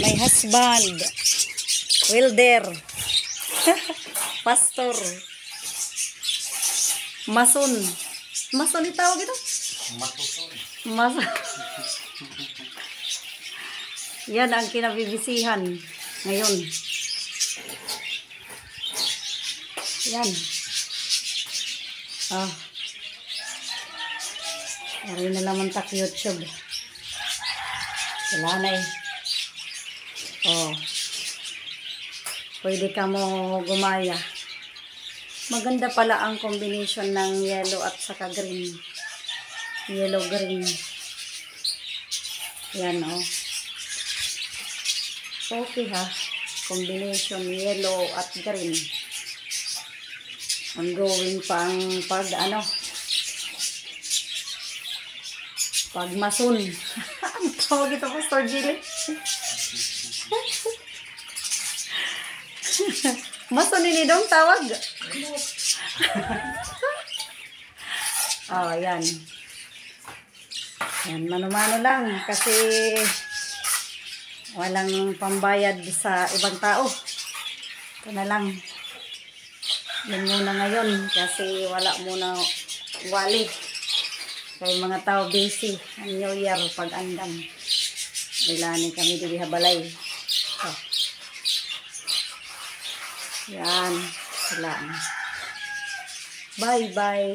My husband. Welder. Pastor. Mason. Mason itawag ito? Mason. Yan ang kinabibisihan ngayon. Yan. Oh. Ari na naman tak YouTube. Wala na eh. Oh. Pwede ka mo gumaya. Maganda pala ang combination ng yellow at saka green. Yellow green. Yan oh. Okay ha. Combination yellow at green. Ongoing pang pag ano. Pag mason. Ang tawag ito, Pastor Gilly. Mason ini dong tawag. Oh, yan. Yan, mano-mano lang. Kasi walang pambayad sa ibang tao. Ito na lang. Yan muna ngayon. Kasi wala muna wali. Kaya mga tao busy. Ang New Year pag-andam. Bilani kami di habalay. Oh. Yan. Wala. Bye-bye.